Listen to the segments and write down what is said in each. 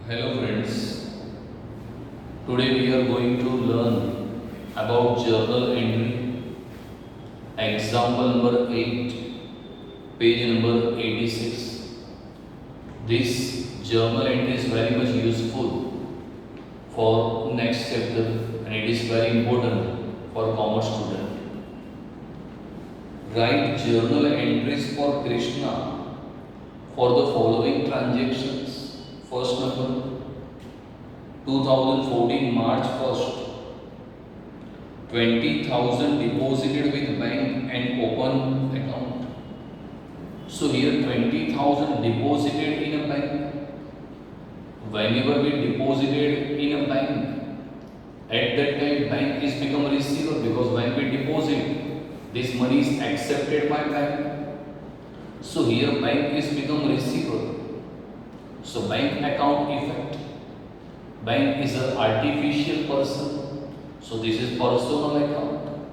Hello friends, today we are going to learn about journal entry, example number 8, page number 86. This journal entry is very much useful for next chapter and it is very important for commerce student. Write journal entries for Krishna for the following transactions. First number 2014 March 1st, 20,000 deposited with bank and open account. So here 20,000 deposited in a bank. Whenever we deposited in a bank, at that time bank is become receiver, because when we deposit, this money is accepted by bank. So here bank is become receiver. So bank account effect. Bank is an artificial person. So this is personal account.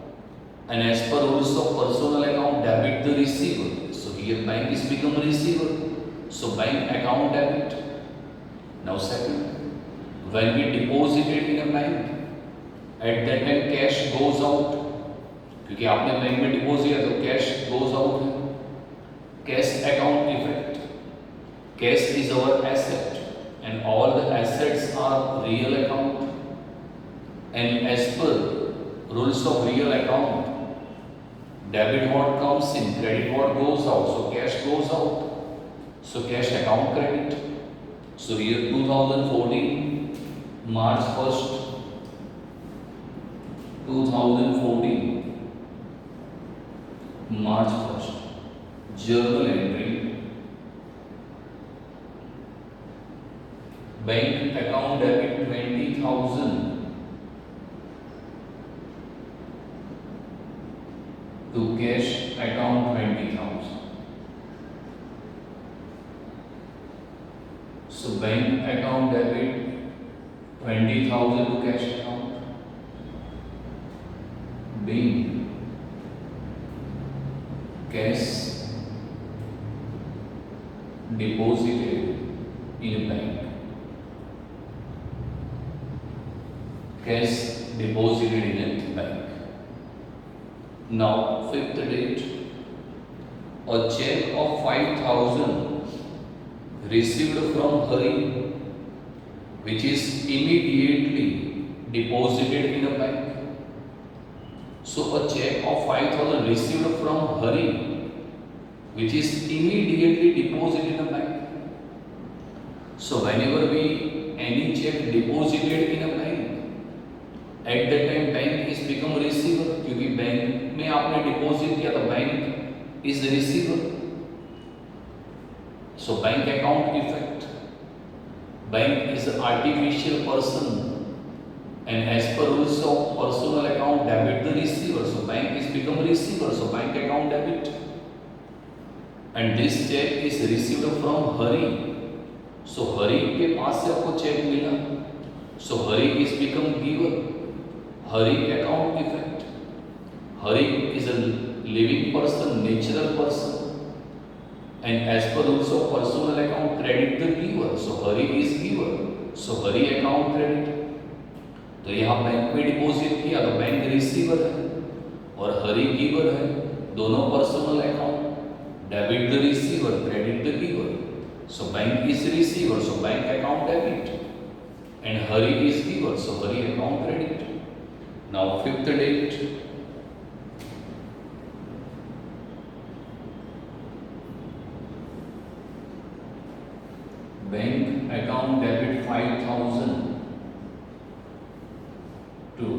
And as per rules of personal account, debit the receiver. So here bank is become receiver. So bank account debit. Now second, when we deposited in a bank, at that time cash goes out. क्योंकि आपने bank में deposit किया तो cash goes out है. Cash account effect. Cash is our asset and all the assets are real account. And as per rules of real account, debit what comes in, credit what goes out. So cash goes out. So cash account credit. So year 2014, March 1st, 2014, March 1st, journal entry, bank account debit 20,000 to cash account 20,000. So bank account debit 20,000 to cash account. Being cash deposited in a bank. Cash deposited in a bank. Now, fifth date, a check of 5,000 received from Hari, which is immediately deposited in a bank. So a check of 5,000 received from Hari, which is immediately deposited in a bank. So whenever we any check deposited in a bank, at that time bank is become receiver, क्योंकि bank में आपने deposit किया तो bank is the receiver. So bank account effect. Bank is an artificial person. And as per rules of personal account, debit the receiver. So bank is become receiver. So bank account debit. And this check is received from Hari. So Hari के पास से आपको check मिला. So Hari is become giver. Hari account effect. Hari is a living person, natural person. And as per rules of personal account, credit the giver. So Hari is giver. So Hari account credit. तो यहाँ bank में deposit किया तो bank receiver है और हरी giver है. दोनों personal account, debit the receiver, credit the giver. So bank is receiver, so bank account debit, and Hari is giver, so Hari account credit. Now fifth date, bank account debit 5,000 to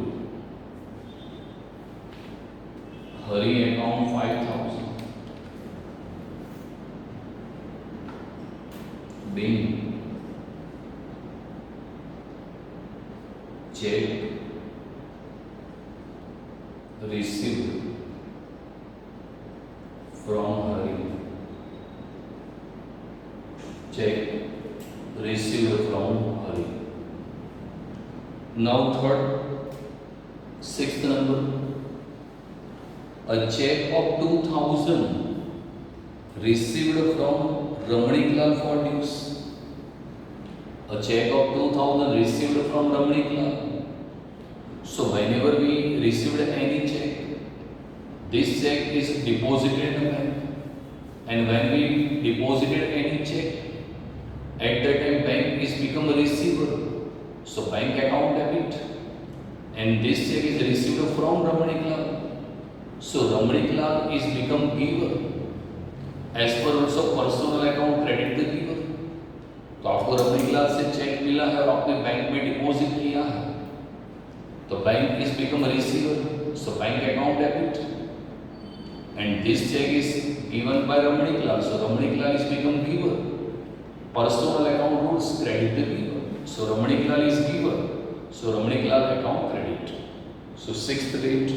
Hari account 5,000. Being check received from Hari. Check received from Hari. Now third, sixth number, a check of 2,000 received from Ramanik Lal for dues. a check of 2000 received from Ramani Club. So whenever we received any check, this check is deposited in the bank. And when we deposited any check, at that time bank is become a receiver. So bank account debit. And this check is received from Ramani Club. So Ramani Club is become giver. As per rules of personal account credit the giver. तो आपको रमणी club से check मिला है और आपने bank में deposit किया है, तो bank is become receiver, so bank account debit, and this cheque is given by Ramani club, so Ramani club is become giver. Personal account rules credit the giver, so Ramani club is giver, so Ramani club account credit. So sixth date,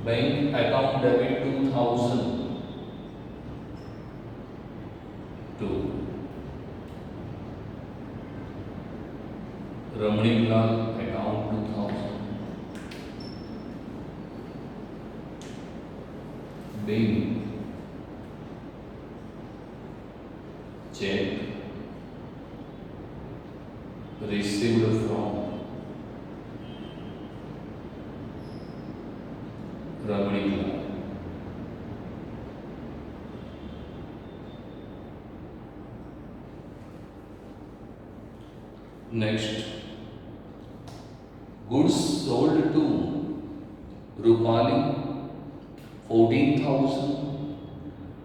bank account debit 2000 to Ramani club account 2000. Bank cheque received from Ramani Club. Next, goods sold to Rupali 14,000,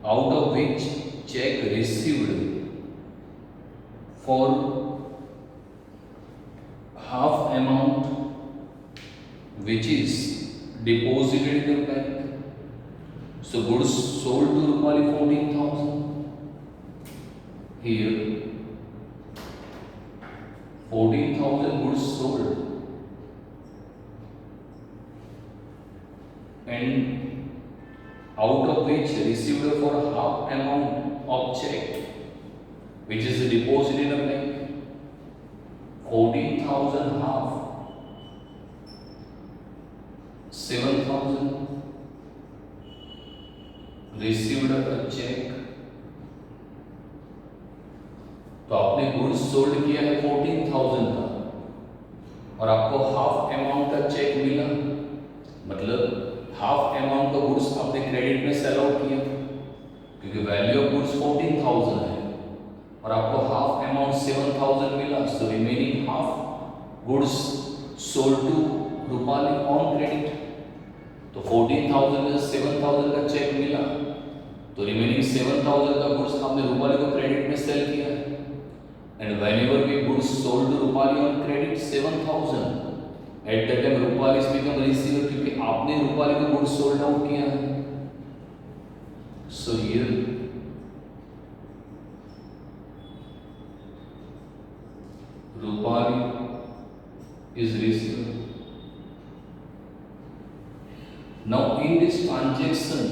out of which check received for half amount which is deposited in the bank. So goods sold to Rupali 14,000. Here 14,000 goods sold, and out of which received for half amount of check which is deposited in the bank. 14,000 half, 7,000 received a check. तो आपने goods sold किया है 14,000 का और आपको half amount का check मिला, मतलब हाफ अमाउंट का गुड्स आपने क्रेडिट में सेल आउट किया, क्योंकि वैल्यू ऑफ गुड्स 14,000 है और आपको हाफ अमाउंट 7,000 मिला. So remaining half goods sold to Rupali on credit. तो 14,000 में 7,000 का चेक मिला, तो रिमेनिंग 7,000 का गुड्स आपने रूपाली को क्रेडिट में सेल किया है. And whenever we goods sold to Rupali on credit 7,000, at that time Rupali is become receiver, क्योंकि आपने Rupali को goods sold out किया है. So here Rupali is receiver. Now in this transaction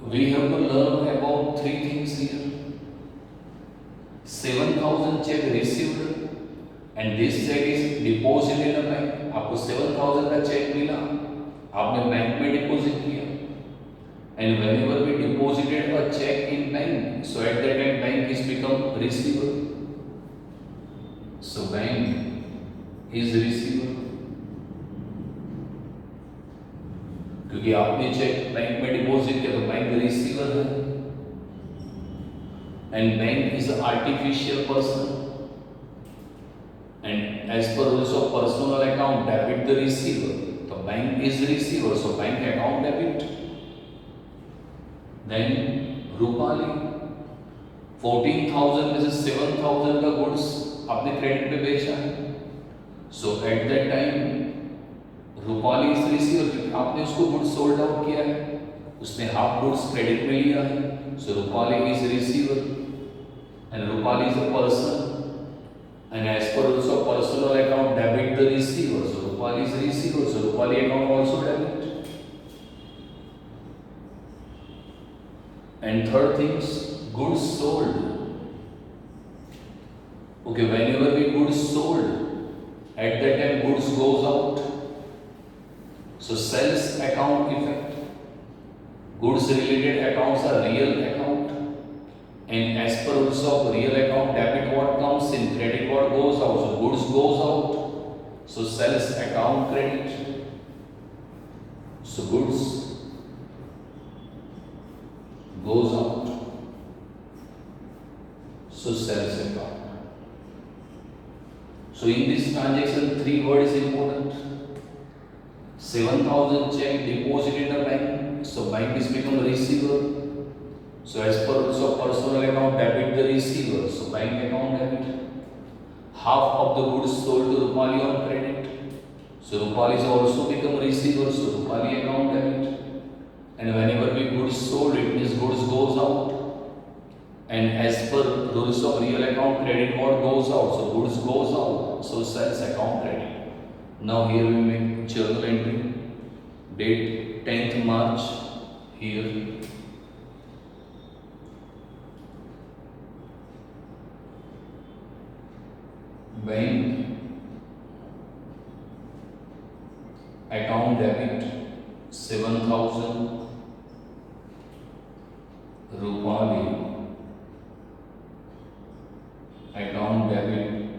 we have to learn about three things here. 7,000 check received and this check is deposited in a bank. आपको 7,000 का check मिला, आपने bank में deposit किया, and whenever we deposited a check in bank, so at that time bank is become receiver. So bank is receiver, क्योंकि आपने cheque bank में deposit किया तो बैंक रिसीवर है. And bank is an artificial person, and as per rules of personal account debit the receiver, so bank is receiver, so bank account debit. Then Rupali 14,000 में से 7,000 का goods आपने credit पे बेचा है, so at that time Rupali is receiver, क्योंकि आपने उसको गुड्स सोल्ड आउट किया है, उसने हाफ गुड्स क्रेडिट में लिया है, so Rupali is receiver. And Rupali is a person, and as per rules of personal account debit the receiver, so Rupali is receiver, so Rupali account also debit. And third things, goods sold. Okay, whenever we goods sold, at that time goods goes out, So sales account effect. Goods related accounts are real account. And as per rules of real account, debit what comes in, credit what goes out. So goods goes out. So sales account credit. So goods goes out. So sales account. So in this transaction, 3 words is important. 7,000 check deposited in a bank. So bank is become receiver. So as per rules of personal account, debit the receiver. So bank account debit. Half of the goods sold to Rupali on credit. So Rupali is also become receiver. So Rupali account debit. And whenever we goods sold, it means goods goes out. And as per rules of real account, credit what goes out. So goods goes out. So sales account credit. Now here we make journal entry. Date 10th March. Here. Bank account debit 7,000 Rupali account debit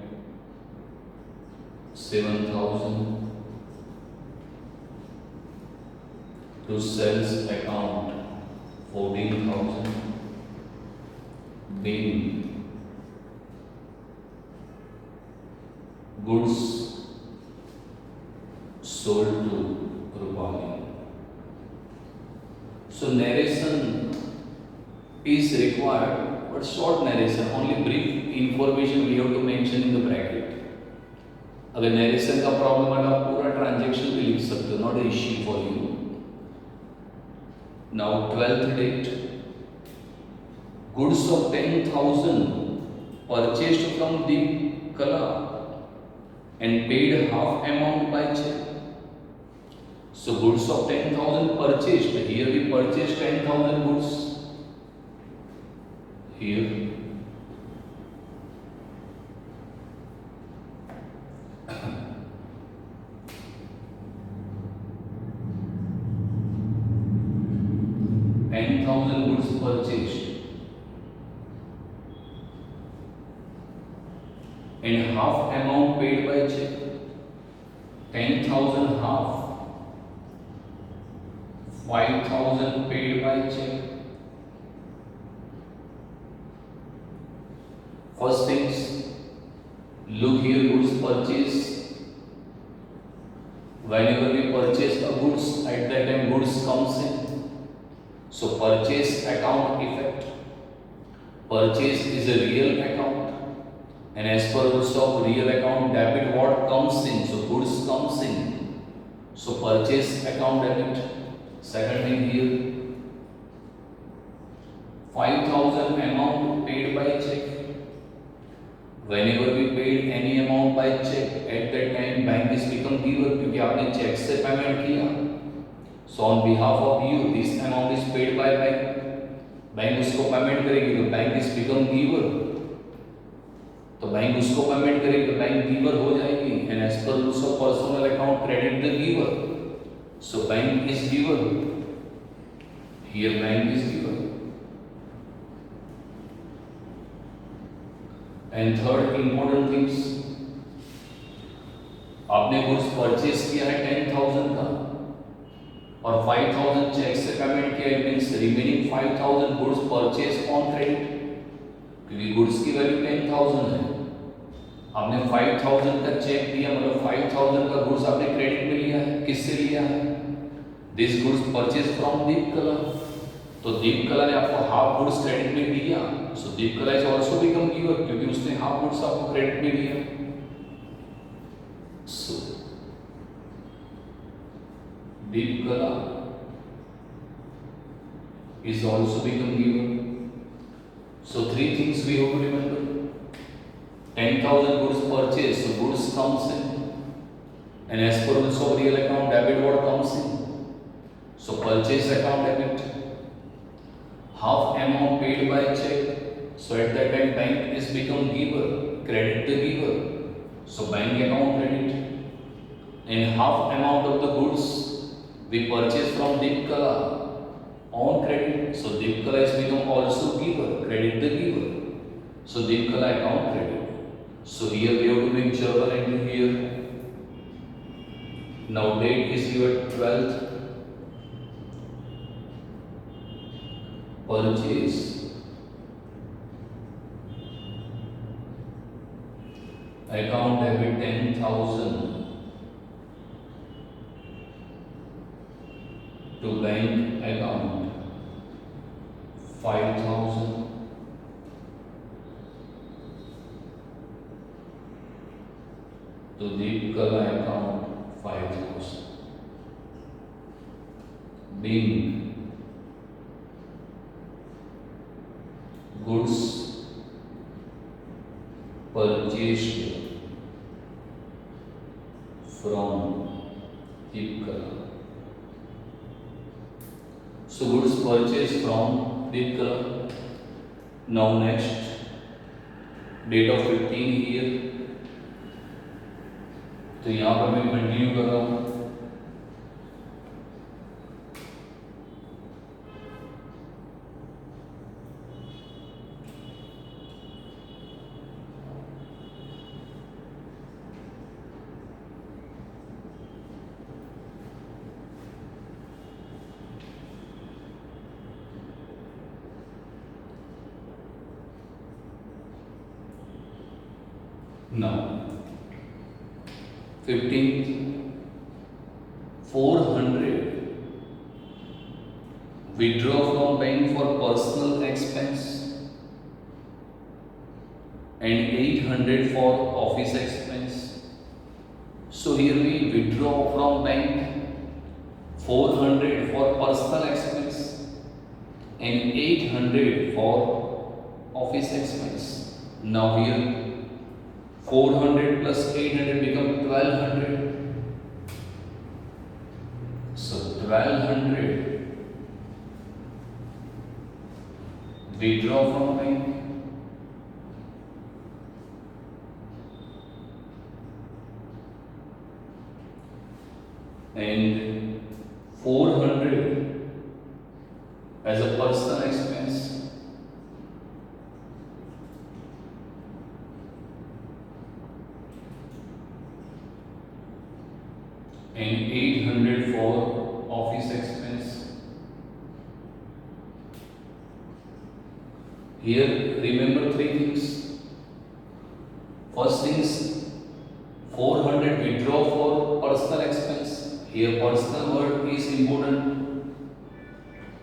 7,000 to sales account 14,000 being goods sold to Rupali. So narration is required, but short narration, only brief information we have to mention in the bracket. अगर narration का problem है आप पूरा transaction भी लिख सकते हो, not an issue for you. Now 12th date, goods of 10,000 purchased from Deep Kala and paid half amount by check. So goods of 10,000 purchased. Here we purchased 10,000 goods. Here. Goods purchased and half amount paid by check. 10,000 half, 5,000 paid by check. First things, look here, goods purchase. Whenever we purchase a goods, at that time goods comes in. So purchase account effect. Purchase is a real account, and as per rules of real account, debit what comes in. So goods comes in. So purchase account debit. Second thing here, 5,000 amount paid by check. Whenever we paid any amount by check, at that time bank is become giver क्योंकि आपने check से payment किया. So on behalf of you, this amount is paid by bank. Bank उसको payment करेगी तो bank is become giver. तो bank उसको payment करेगी तो बैंक गिवर हो जाएगी. And as per rules of personal account credit the giver. So bank is giver. Here bank is giver. And third important things, आपने goods purchase किया है 10,000 का और 5,000 चेक से पेमेंट किया. It means remaining 5,000 goods purchase on credit, क्योंकि goods की value 10,000 है. आपने 5,000 का चेक दिया, मतलब 5,000 का गुड्स आपने क्रेडिट में लिया है. किससे लिया है? दिस गुड्स परचेज फ्रॉम दीप कला. तो दीप कला ने आपको हाफ गुड्स क्रेडिट में दिया. सो दीप कला इज आल्सो बिकम गिवर क्योंकि उसने हाफ गुड्स आपको क्रेडिट में दिया. सो Deep Kala is also become giver. So three things we have to remember. 10,000 goods purchased, so goods comes in. And as per rules of real account, debit what comes in. So purchase account debit. Half amount paid by check. So at that time bank is become giver, credit the giver. So bank account credit. And half amount of the goods We purchase from Deepkala on credit. So Deepkala is become also giver, credit the giver. So Deepkala account credit. So here we have to make journal entry here. Now date is your 12th. Purchase account debit 10,000 to bank account 5,000 to Deepkala account 5,000. Being goods purchased from Deepkala. So goods purchased from Deepkala. Now next, date of 15 here. तो यहाँ पर मैं continue कर रहा हूँ. Now 15th, 400 withdraw from bank for personal expense and 800 for office expense. So here we withdraw from bank 400 for personal expense and 800 for office expense. Now here 400 plus 800 become 1200. So 1200 withdraw from bank and 400 as a personal expense. And 800 for office expense. Here remember three things. First thing is 400 withdraw for personal expense. Here personal word is important.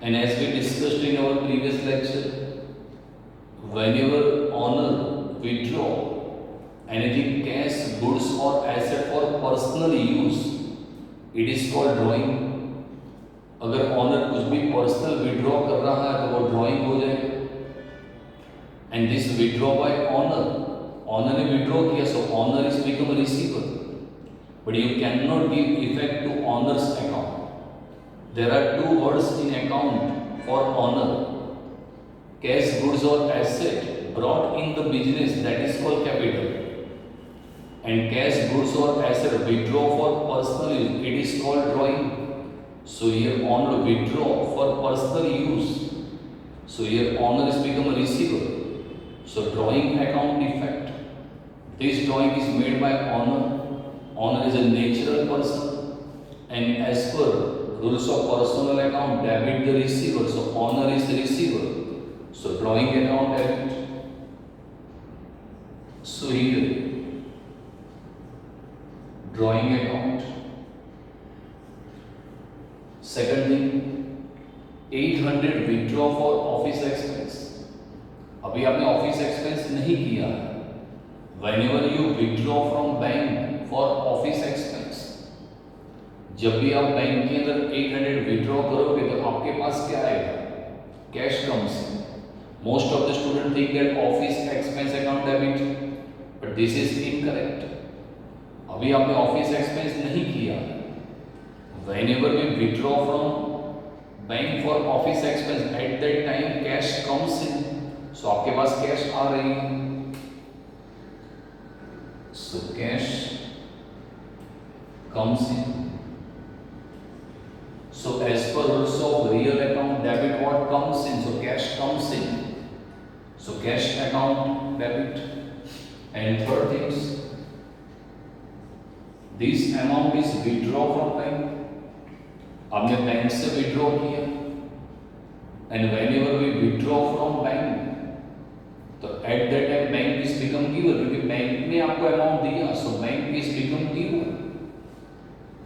And as we discussed in our previous lecture, whenever owner withdraw anything cash, goods or asset for personal use, it is called drawing. अगर honour कुछ भी personal withdraw कर रहा है तो वो drawing हो जाएगा. And this withdraw by owner, owner ने विड्रॉ किया so owner is become receiver, but you can not give effect to owner's account. There are two words in account for owner: cash, goods और asset brought in the business, that is called capital. And cash, goods or asset withdraw for personal use, it is called drawing. So here owner withdraw for personal use. So here owner is become a receiver. So drawing account effect. This drawing is made by owner. Owner is a natural person, and as per rules of personal account, debit the receiver. So owner is the receiver. So drawing account debit. So here drawing account. Second thing, 800 withdraw for office expense. अभी आपने office expense नहीं किया है. Whenever you withdraw from bank for office expense, जब भी आप bank के अंदर 800 विड्रॉ करोगे तो आपके पास क्या आएगा? Cash comes. Most of the student think that office expense account debit, but this is incorrect. अभी आपने ऑफिस एक्सपेंस नहीं किया. Whenever we withdraw from bank for office expense, at that time cash comes in. So आपके पास cash आ रही है. So cash comes in. So as per rules of real account debit, what comes in? So cash comes in. So cash account debit. And third things, this amount is withdraw from bank. आपने bank से withdraw किया, and whenever we withdraw from bank, तो at that time bank is become giver, क्योंकि bank ने आपको amount दिया, so bank is become giver.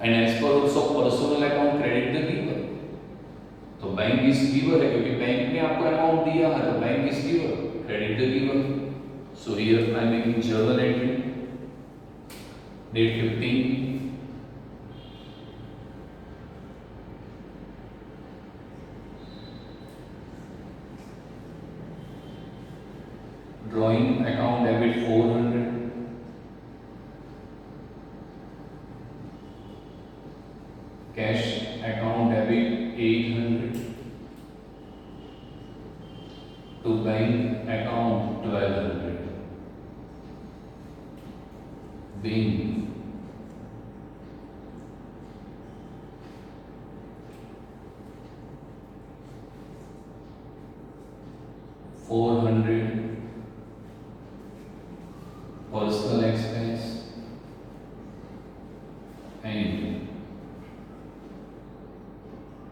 And as per rules of personal account, credit the giver. तो bank is giver है, क्योंकि bank ने आपको अमाउंट दिया है, तो bank is giver, credit the giver. So here I am making journal entry, date 15, drawing account debit 400, cash account debit 800, to bank account 1200, being $400 personal expense and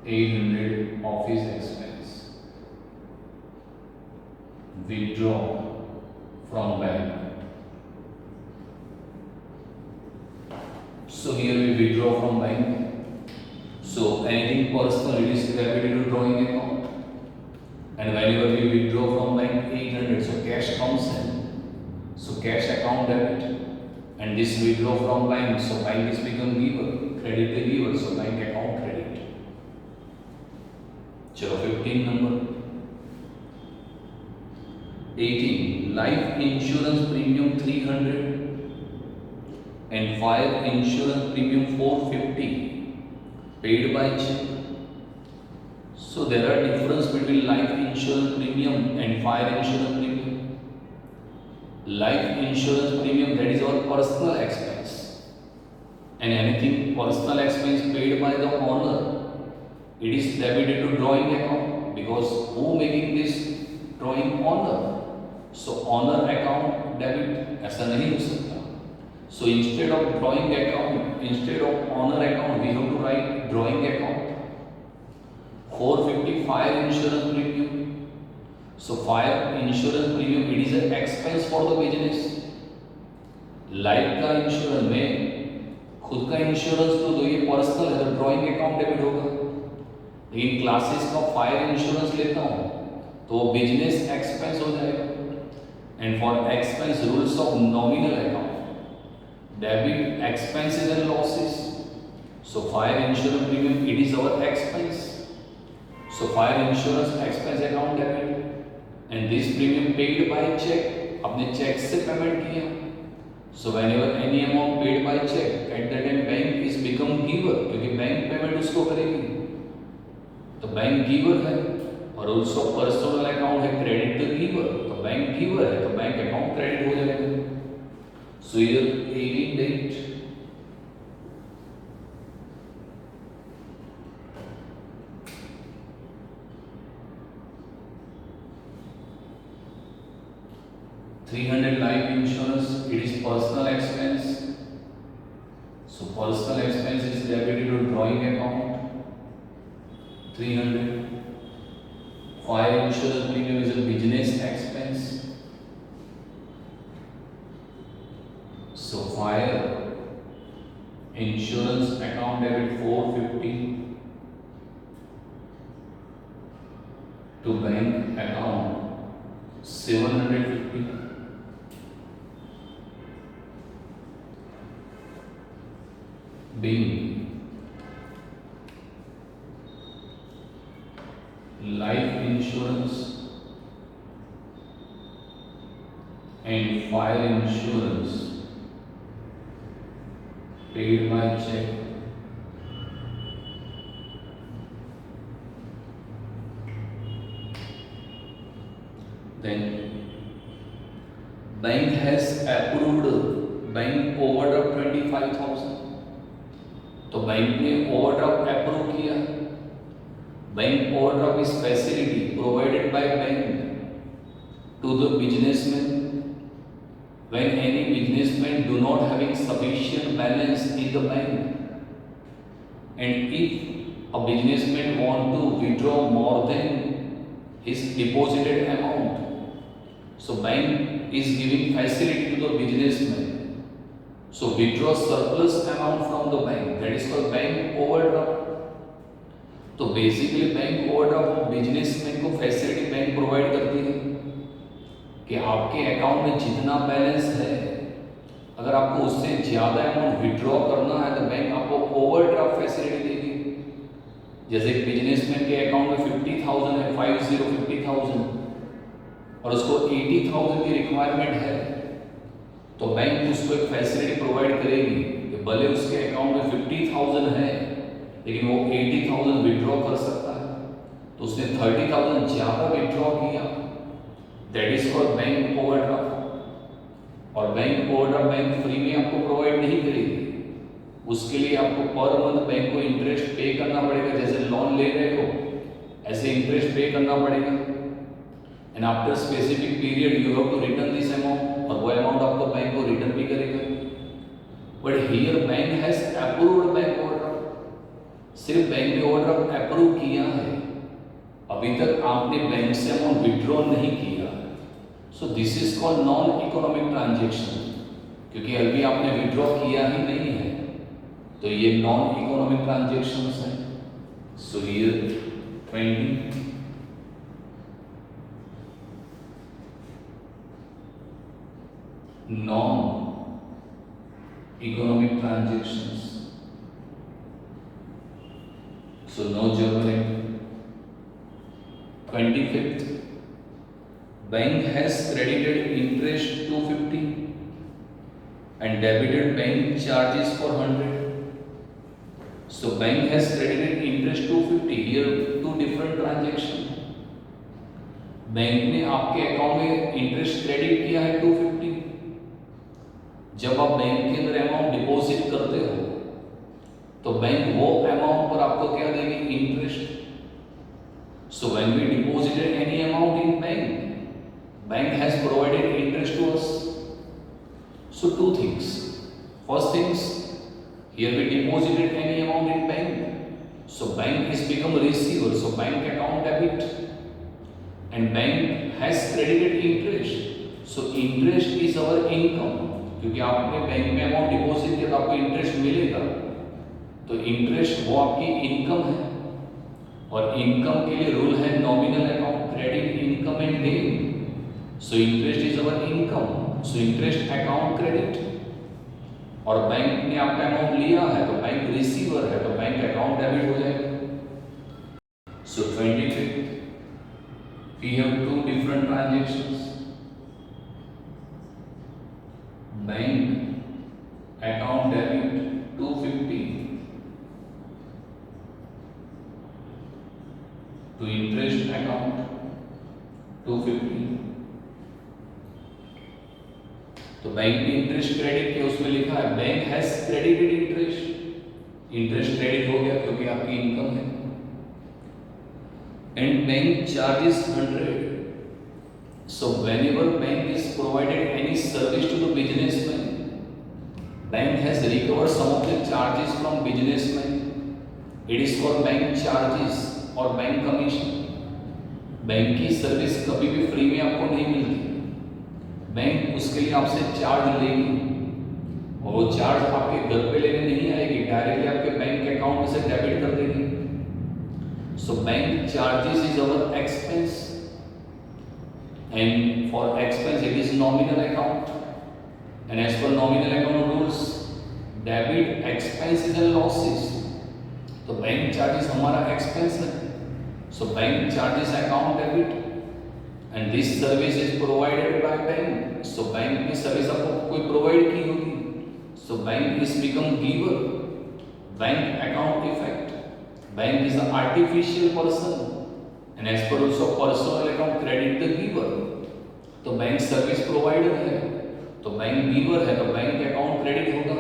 800 office expense. Withdraw from bank. So here we withdraw from bank. So anything personal, it is debited to drawing account. And whenever we withdraw from bank 800, so cash comes in. So cash account debit. And this withdraw from bank, so bank is become giver, credit the giver, so bank account credit. चलो 15 number. 18, life insurance premium 300 and fire insurance premium 450 paid by check. So there are difference between life insurance premium and fire insurance premium. Life insurance premium, that is our personal expense, and anything personal expense paid by the owner, it is debited to drawing account, because who making this drawing? Owner. So owner account debit ऐसा नहीं हो सकता. So instead of drawing account, instead of owner account, we have to write drawing account. 450 fire insurance premium. So fire insurance premium, it is an expense for the business. Life का insurance में खुद का insurance तो ये personal है, तो drawing account debit होगा. लेकिन क्लासेस का फायर इंश्योरेंस लेता हूँ तो बिजनेस एक्सपेंस हो जाएगा. And for expense, rules of nominal account, debit expenses and losses. So fire insurance premium, it is our expense. So fire insurance expense account debit, and this premium paid by check. अपने check से payment किया. So whenever any amount paid by check, at that time bank is become giver, क्योंकि bank payment उसको करेगी. तो bank giver है, और also personal account है क्रेडिट द गिवर, तो बैंक गिवर है, तो बैंक अकाउंट क्रेडिट हो जाएगा. So here 18 date, $300 life insurance, it is personal expense. So personal expense is debited to drawing account 300. Fire insurance premium is a business expense. So fire insurance account debit 450 to bank account 750. Being life insurance and fire insurance paid by check. Then bank has approved bank overdraft 25,000. तो bank ने overdraft approve किया, Bank overdraft is facility provided by bank to the businessman when any businessman do not having sufficient balance in the bank, and if a businessman want to withdraw more than his deposited amount, so bank is giving facility to the businessman, so withdraw surplus amount from the bank, that is called bank overdraft. तो basically bank overdraft businessman को facility bank provide करती है कि आपके account में जितना balance है, अगर आपको उससे ज़्यादा अमाउंट विड्रॉ करना है तो बैंक आपको ओवरड्राफ्ट फैसिलिटी देगी। जैसे बिजनेसमैन के अकाउंट में 50,000 है, 50,000 और उसको 80,000 की रिक्वायरमेंट है, तो बैंक उसको एक फैसिलिटी प्रोवाइड करेगी कि भले उसके अकाउंट में 50,000 है लेकिन वो 80,000 विड्रॉ कर सकता है, तो उसने 30,000 ज़्यादा विड्रॉ किया, that is called bank overdraft. और बैंक ओवरड्राफ्ट बैंक फ्री में आपको प्रोवाइड नहीं करेगी, उसके लिए आपको पर मंथ बैंक को इंटरेस्ट पे करना पड़ेगा। जैसे लोन ले रहे हो ऐसे इंटरेस्ट पे करना पड़ेगा, and after specific period you have to return this amount, और वो अमाउंट आपको बैंक को रिटर्न भी करेगा। But here bank has approved bank overdraft, सिर्फ बैंक ने ओवरड्राफ्ट अप्रूव किया है, अभी तक आपने बैंक से अमाउंट विड्रॉ नहीं किया, so this is called non economic transaction, क्योंकि अभी आपने विड्रॉ किया ही नहीं है, तो ये नॉन इकोनॉमिक ट्रांजेक्शंस हैं। So here trending non economic transactions. So no juggling. 25th, bank has credited interest 250 and debited bank charges for 100. So bank has credited interest 250. Here two different transactions. Bank ने आपके account में interest credit किया है 250। जब आप bank के अंदर amount deposit करते हो तो बैंक वो अमाउंट पर आपको क्या देगी? Interest. So when we deposited any amount in bank has provided interest to us. So two things, first things, here we deposited any amount in bank, so bank is become receiver, so bank account debit, and bank has credited interest, so interest is our income, क्योंकि आपने bank में amount deposit किया तो आपको interest मिलेगा, तो interest वो आपकी इनकम है। और इनकम के लिए रूल है nominal account credit income and gain, so interest is our income, so interest account credit. और बैंक ने आपका अमाउंट लिया है तो बैंक रिसीवर है, तो बैंक अकाउंट डेबिट हो जाएगा। सो 25th we have two different transactions. Bank account debit 250 to interest account 250। तो बैंक ने इंटरेस्ट क्रेडिट किया, उसमें लिखा है bank has credited interest, interest credit हो गया क्योंकि आपकी इनकम है। And bank charges 100. So whenever bank is provided any service to the businessman, bank has recovered some of the charges from businessman. It is called bank charges or bank commission. Bank की service कभी भी free में आपको नहीं मिलती, bank उसके लिए आपसे चार्ज लेगी, और वो चार्ज आपके घर पे लेने नहीं आएगी, डायरेक्टली आपके बैंक अकाउंट में से डेबिट कर देगी। So bank charges is our expense, and for expense it is nominal account, and as per nominal account rules, debit expenses and losses, तो बैंक charges हमारा expense है, so bank charges account debit, and this service is provided by bank, so bank की service आपको कोई provide की होगी, so bank is become giver, bank account effect, bank is an artificial person, and as per also personal account credit the giver, तो bank service provider है तो bank giver है, तो बैंक अकाउंट क्रेडिट होगा,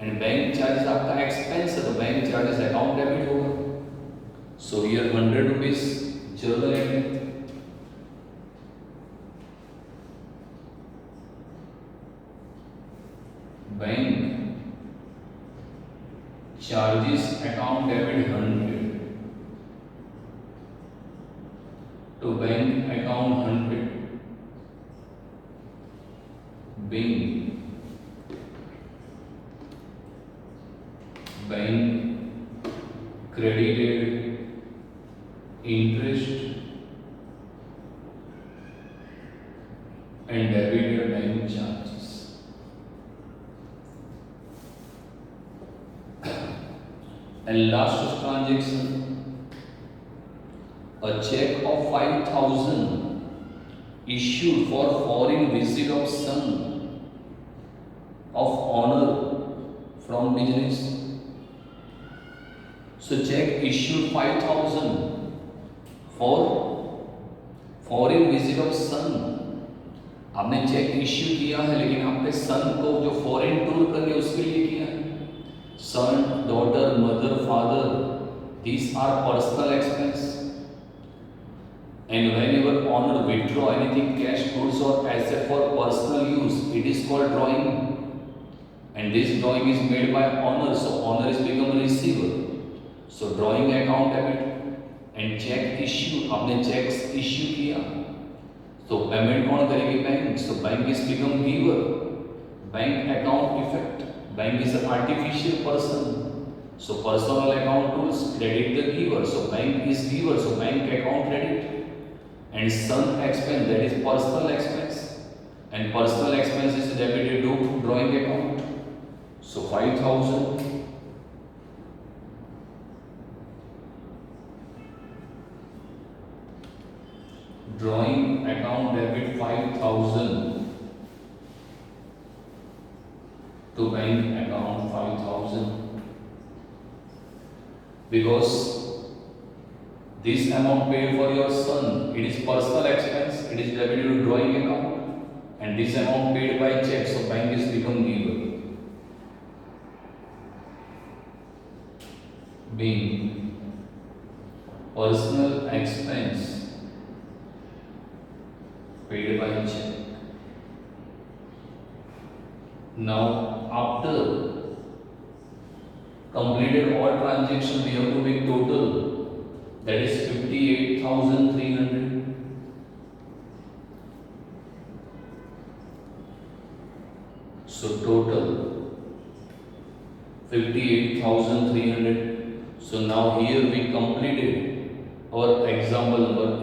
and bank charges आपका expense है तो bank charges account debit होगा। So here 100 rupees journal entry. Bank charges account debit 100 to bank account 100. Bank credited interest and debited bank charges. And last transaction, a check of 5,000 issued for foreign visit of son of honor from business. So check issued 5,000 for foreign visit of son. आपने check issue किया है लेकिन आपने सन को जो foreign tour करने उसके लिए किया है. Son, daughter, mother, father, these are personal expense. And whenever owner withdraw anything, cash, goods or asset for personal use, it is called drawing. And this drawing is made by owner, so owner is become a receiver. So drawing account debit and check issue, आपने checks issue किया, तो payment कौन करेगी? Bank. So bank is become giver. Bank account effect. Bank is an artificial person. So personal account rules credit the giver. So bank is giver. So bank account credit. And son expense, that is personal expense. And personal expense is debited to drawing account. So 5,000. Drawing account debit 5,000 to bank account 5,000 because this amount paid for your son, it is personal expense, it is debited to drawing account, and this amount paid by check, so bank is become giver. Being personal expense paid by check. Now after completed all transactions, we have to make total, that is 58,300. So total 58,300. So now here we completed our example number